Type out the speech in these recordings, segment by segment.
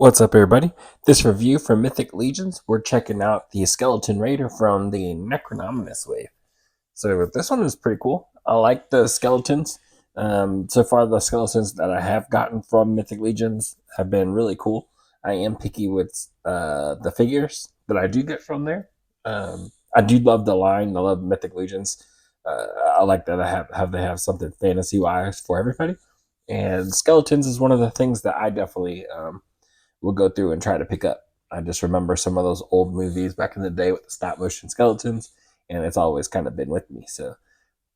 What's up, everybody? This review for Mythic Legions, we're checking out the Skeleton Raider from the Necronominus wave. So this one is pretty cool. I like the skeletons. So far, the skeletons that I have gotten from Mythic Legions have been really cool. I am picky with the figures that I do get from there. I do love the line. I love Mythic Legions. I like that I have they have something fantasy wise for everybody. And skeletons is one of the things that I definitely will go through and try to pick up. I just remember some of those old movies back in the day with the stop motion skeletons, and it's always kind of been with me. So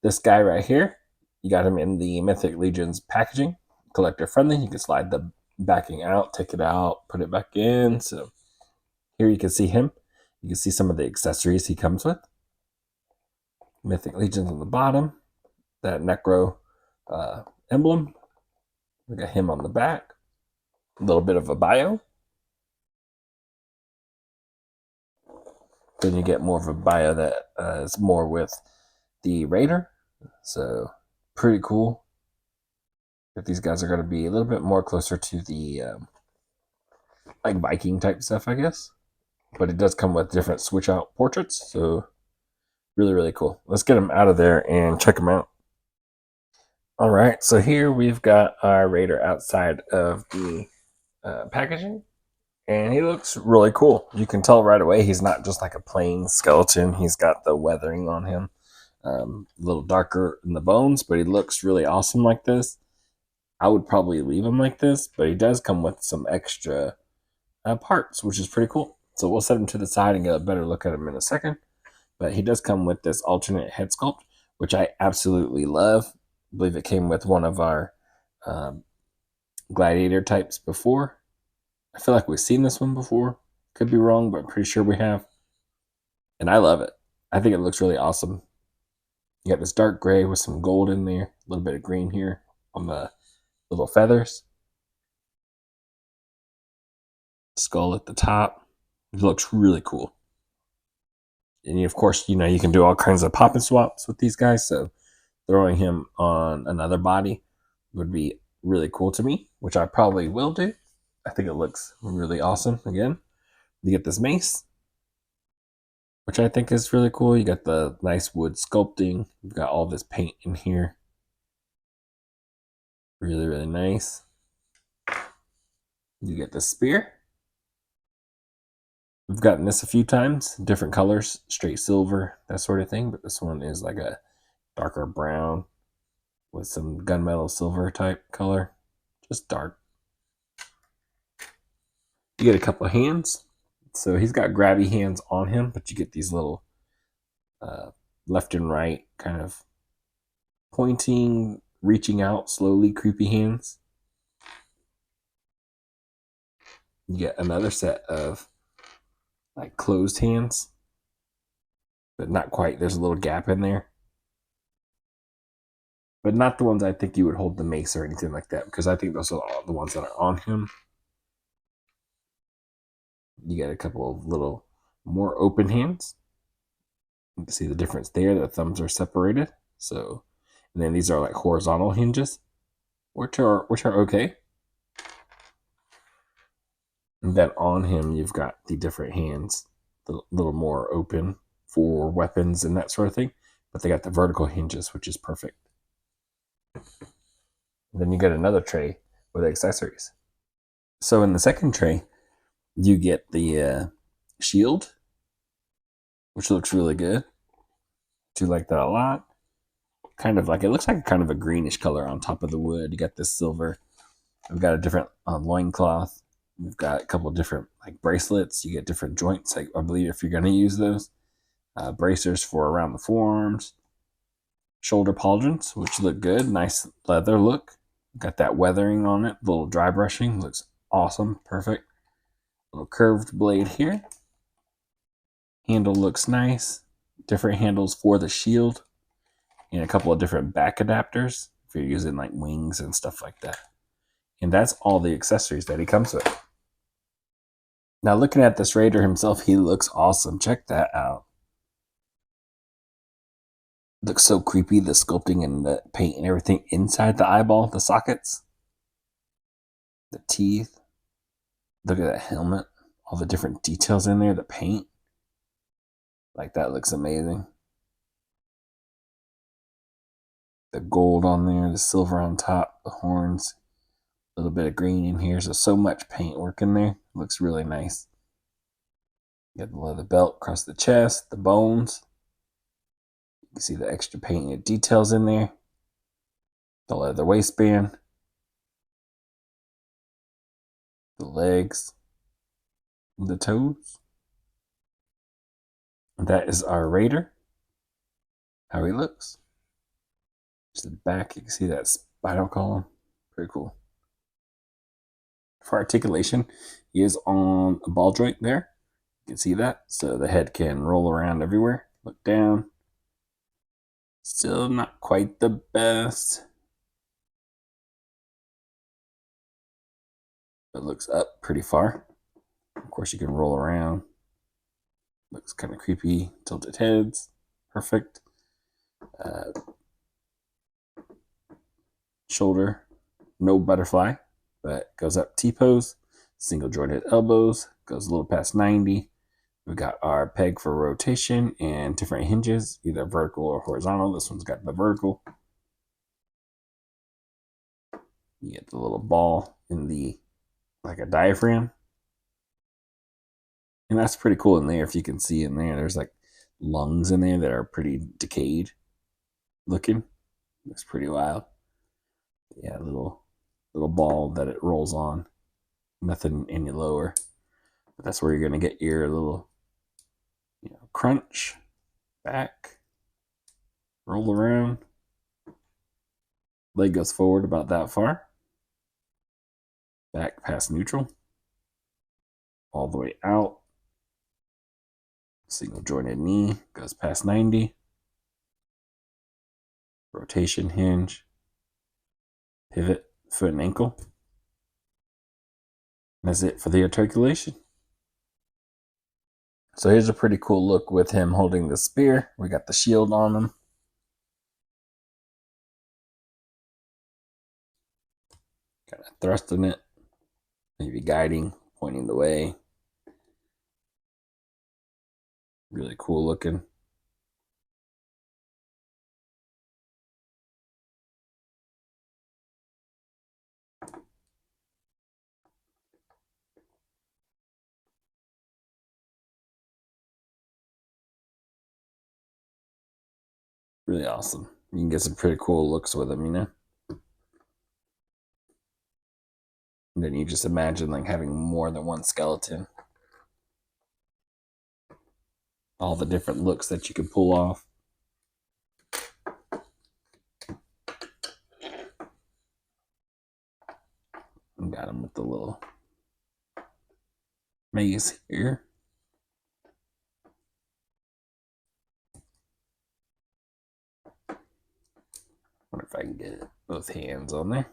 this guy right here, you got him in the Mythic Legions packaging, collector friendly. You can slide the backing out, take it out, put it back in. So here you can see him. You can see some of the accessories he comes with. Mythic Legions on the bottom, that Necro emblem. We got him on the back. A little bit of a bio. Then you get more of a bio that is more with the Raider. So pretty cool. That these guys are going to be a little bit more closer to the like Viking type stuff, I guess. But it does come with different switch out portraits. So really, really cool. Let's get them out of there and check them out. All right. So here we've got our Raider outside of the packaging. And he looks really cool. You can tell right away he's not just like a plain skeleton. He's got the weathering on him. A little darker in the bones, but he looks really awesome like this. I would probably leave him like this, but he does come with some extra parts, which is pretty cool. So we'll set him to the side and get a better look at him in a second. But he does come with this alternate head sculpt, which I absolutely love. I believe it came with one of our gladiator types before. I feel like we've seen this one before. Could be wrong, but I'm pretty sure we have. And I love it. I think it looks really awesome. You got this dark gray with some gold in there, a little bit of green here on the little feathers. Skull at the top. It looks really cool. And of course, you can do all kinds of pop and swaps with these guys. So throwing him on another body would be really cool to me, which I probably will do. I think it looks really awesome. Again, you get this mace, which I think is really cool. You got the nice wood sculpting. You've got all this paint in here. Really, really nice. You get the spear. We've gotten this a few times, different colors, straight silver, that sort of thing. But this one is like a darker brown with some gunmetal silver type color. Just dark. You get a couple of hands. So he's got grabby hands on him, but you get these little left and right kind of pointing, reaching out slowly, creepy hands. You get another set of like closed hands, but not quite. There's a little gap in there. But not the ones I think you would hold the mace or anything like that, because I think those are all the ones that are on him. You get a couple of little more open hands. You can see the difference there. The thumbs are separated. So, and then these are like horizontal hinges, which are okay. And then on him, you've got the different hands, a little more open for weapons and that sort of thing. But they got the vertical hinges, which is perfect. And then you get another tray with accessories. So in the second tray, you get the shield, which looks really good. Do like that a lot. Kind of like, it looks like kind of a greenish color on top of the wood. You got this silver. We've got a different loincloth. We've got a couple of different like bracelets. You get different joints, I believe, if you're going to use those. Bracers for around the forearms. Shoulder pauldrons, which look good. Nice leather look. Got that weathering on it. Little dry brushing. Looks awesome. Perfect. Little curved blade here. Handle looks nice. Different handles for the shield. And a couple of different back adapters if you're using like wings and stuff like that. And that's all the accessories that he comes with. Now looking at this Raider himself, he looks awesome. Check that out. Looks so creepy, the sculpting and the paint and everything inside the eyeball, the sockets, the teeth. Look at that helmet. All the different details in there, the paint. Like, that looks amazing. The gold on there, the silver on top, the horns, a little bit of green in here. So much paint work in there. Looks really nice. Got the leather belt across the chest, the bones. You can see the extra painted details in there. The leather waistband. The legs. The toes. And that is our raider. How he looks. Just the back, you can see that spinal column. Pretty cool. For articulation, he is on a ball joint there. You can see that. So the head can roll around everywhere. Look down. Still not quite the best. It looks up pretty far. Of course, you can roll around. Looks kind of creepy. Tilted heads. Perfect. Shoulder. No butterfly, but goes up T-pose. Single jointed elbows. Goes a little past 90. We've got our peg for rotation and different hinges, either vertical or horizontal. This one's got the vertical. You get the little ball in the, like a diaphragm. And that's pretty cool in there. If you can see in there, there's like lungs in there that are pretty decayed looking. Looks pretty wild. Yeah, little ball that it rolls on. Nothing any lower. But that's where you're going to get your little, crunch, back, roll around. Leg goes forward about that far. Back past neutral. All the way out. Single jointed knee goes past 90. Rotation hinge. Pivot, foot and ankle. And that's it for the articulation. So here's a pretty cool look with him holding the spear. We got the shield on him. Kind of thrusting it. Maybe guiding, pointing the way. Really cool looking. Really awesome. You can get some pretty cool looks with him, And then you just imagine like having more than one skeleton. All the different looks that you can pull off. Got him with the little maze here. Wonder if I can get both hands on there.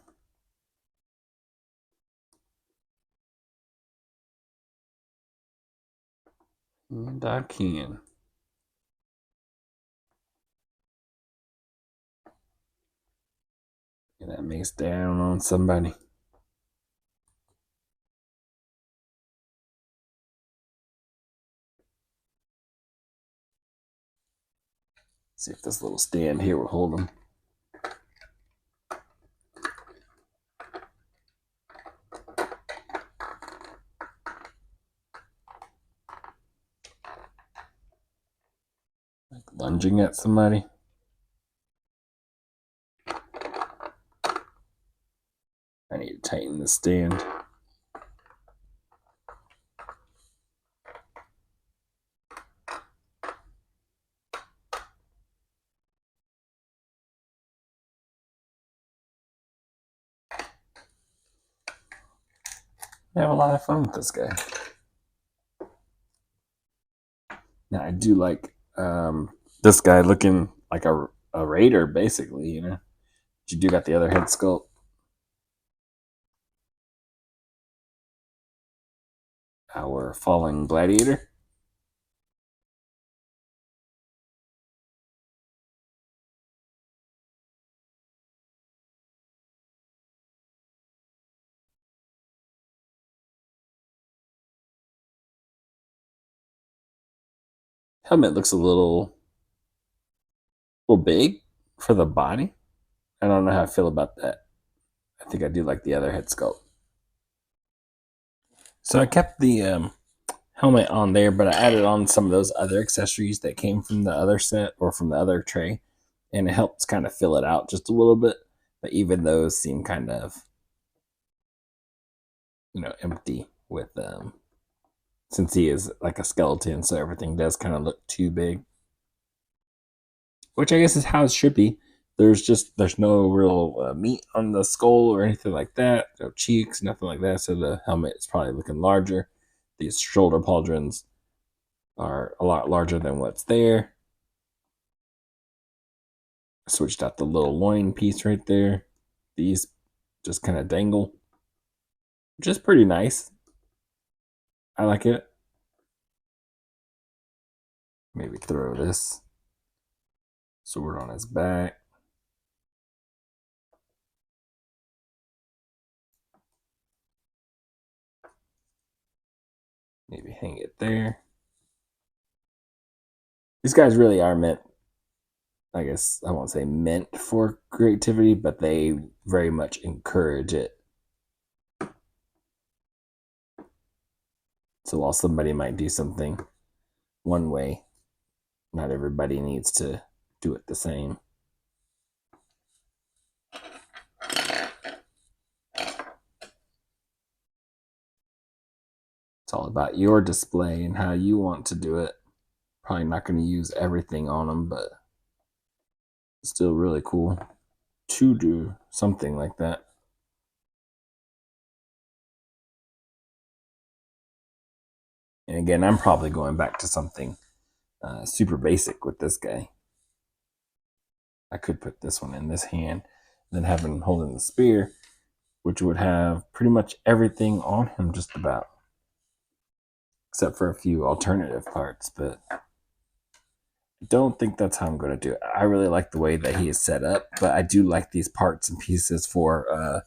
And I can. Get that mace down on somebody. See if this little stand here will hold him. Like lunging at somebody. I need to tighten the stand. I have a lot of fun with this guy. Now I do like this guy looking like a raider, basically, But you do got the other head sculpt. Our falling gladiator. Helmet looks a little big for the body. I don't know how I feel about that. I think I do like the other head sculpt. So I kept the helmet on there, but I added on some of those other accessories that came from the other set or from the other tray, and it helps kind of fill it out just a little bit. But even those seem kind of, empty with since he is like a skeleton, so everything does kind of look too big, which I guess is how it should be. There's no real meat on the skull or anything like that, no cheeks, nothing like that. So the helmet is probably looking larger. These shoulder pauldrons are a lot larger than what's there. I switched out the little loin piece right there. These just kind of dangle, which is pretty nice. I like it. Maybe throw this sword on his back. Maybe hang it there. These guys really are meant, I guess I won't say meant for creativity, but they very much encourage it. So while somebody might do something one way, not everybody needs to do it the same. It's all about your display and how you want to do it. Probably not going to use everything on them, but it's still really cool to do something like that. And again, I'm probably going back to something super basic with this guy. I could put this one in this hand, then have him holding the spear, which would have pretty much everything on him just about, except for a few alternative parts, but I don't think that's how I'm going to do it. I really like the way that he is set up, but I do like these parts and pieces for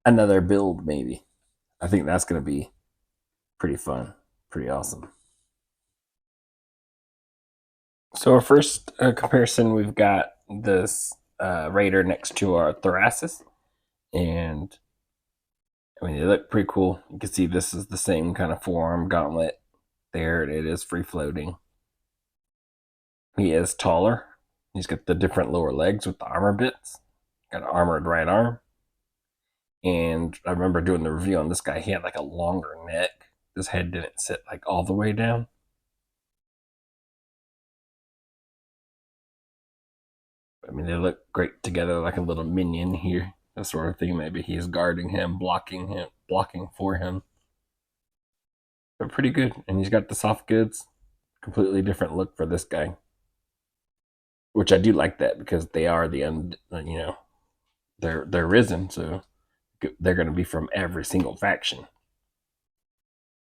another build, maybe. I think that's going to be pretty fun, pretty awesome. So our first comparison, we've got this Raider next to our Thoracis, and I mean, they look pretty cool. You can see this is the same kind of forearm gauntlet. There it is, free floating. He is taller. He's got the different lower legs with the armor bits. Got an armored right arm. And I remember doing the review on this guy. He had like a longer neck. His head didn't sit like all the way down. I mean, they look great together, like a little minion here. That sort of thing. Maybe he's guarding him, blocking for him. But pretty good. And he's got the soft goods. Completely different look for this guy. Which I do like that because they are they're risen, so they're going to be from every single faction.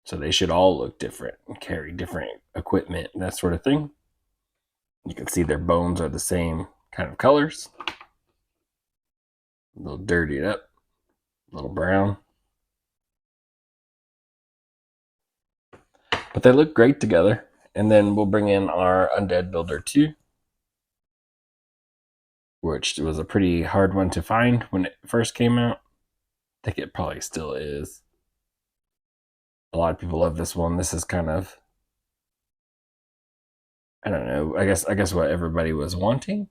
So they should all look different and carry different equipment and that sort of thing. You can see their bones are the same kind of colors. A little dirtied up, a little brown. But they look great together. And then we'll bring in our Undead Builder 2, which was a pretty hard one to find when it first came out. I think it probably still is. A lot of people love this one. This is kind of, I don't know, I guess what everybody was wanting.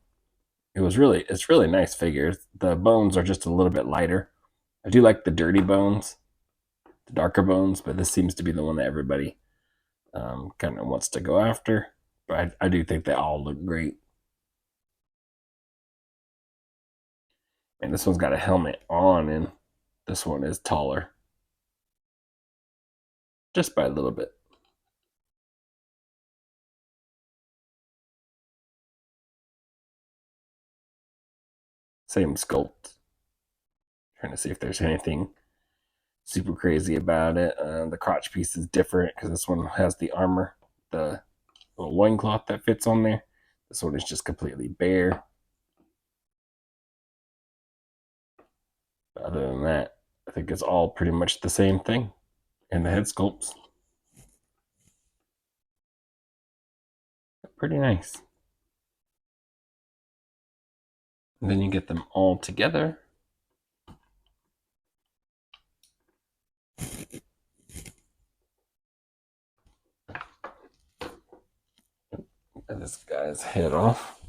It's really nice figures. The bones are just a little bit lighter. I do like the dirty bones, the darker bones, but this seems to be the one that everybody kind of wants to go after. But I do think they all look great. And this one's got a helmet on, and this one is taller, just by a little bit. Same sculpt. Trying to see if there's anything super crazy about it. The crotch piece is different because this one has the armor, the little loincloth that fits on there. This one is just completely bare. But other than that, I think it's all pretty much the same thing. And the head sculpts. Pretty nice. And then you get them all together. And this guy's head off.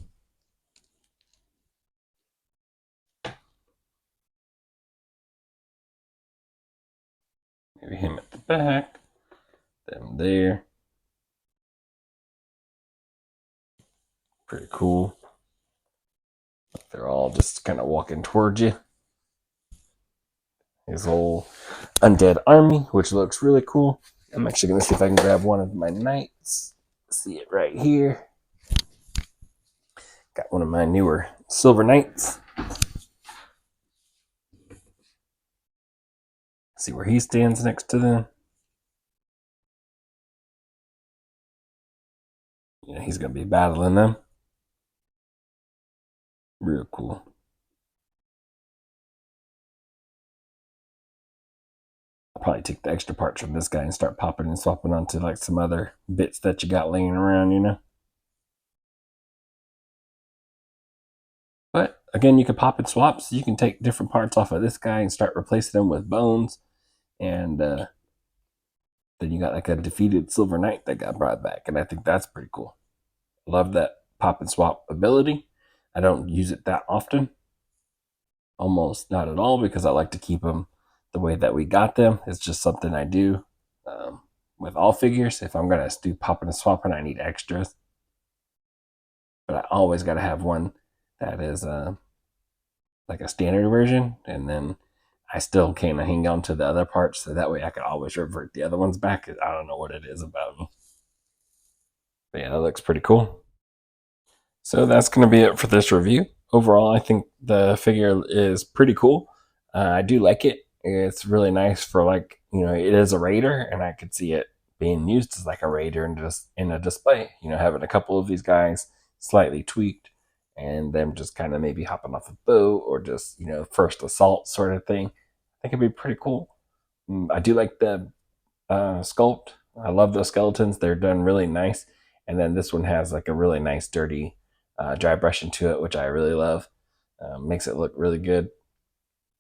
Maybe him at the back. Them there. Pretty cool. They're all just kind of walking towards you. His whole undead army, which looks really cool. I'm actually going to see if I can grab one of my knights. See it right here. Got one of my newer silver knights. See where he stands next to them. Yeah, he's going to be battling them. Real cool. I'll probably take the extra parts from this guy and start popping and swapping onto like some other bits that you got laying around, you know? But again, you can pop and swap, so you can take different parts off of this guy and start replacing them with bones. And then you got like a defeated Silver Knight that got brought back. And I think that's pretty cool. Love that pop and swap ability. I don't use it that often. Almost not at all, because I like to keep them the way that we got them. It's just something I do with all figures. If I'm going to do popping and swapping, I need extras. But I always got to have one that is like a standard version, and then I still kind of hang on to the other parts, so that way I can always revert the other ones back. I don't know what it is about me. But yeah, that looks pretty cool. So that's going to be it for this review. Overall, I think the figure is pretty cool. I do like it. It's really nice for, like, you know, it is a raider, and I could see it being used as like a raider and just in a display. You know, having a couple of these guys slightly tweaked, and them just kind of maybe hopping off a boat or just, you know, first assault sort of thing. I think it'd be pretty cool. I do like the sculpt. I love those skeletons. They're done really nice. And then this one has like a really nice dirty dry brushing to it, which I really love. Makes it look really good.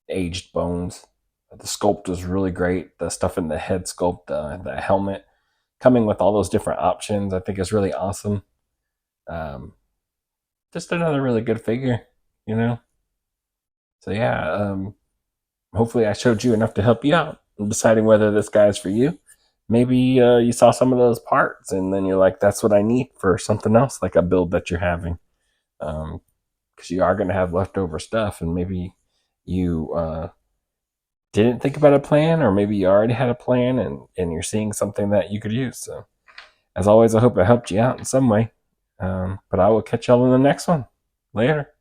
Aged bones. The sculpt was really great. The stuff in the head sculpt, the helmet, coming with all those different options, I think is really awesome. Just another really good figure, you know? So yeah, hopefully I showed you enough to help you out in deciding whether this guy's for you. Maybe you saw some of those parts and then you're like, that's what I need for something else, like a build that you're having. Because you are going to have leftover stuff, and maybe you didn't think about a plan, or maybe you already had a plan and you're seeing something that you could use. So, as always, I hope it helped you out in some way. But I will catch y'all in the next one. Later.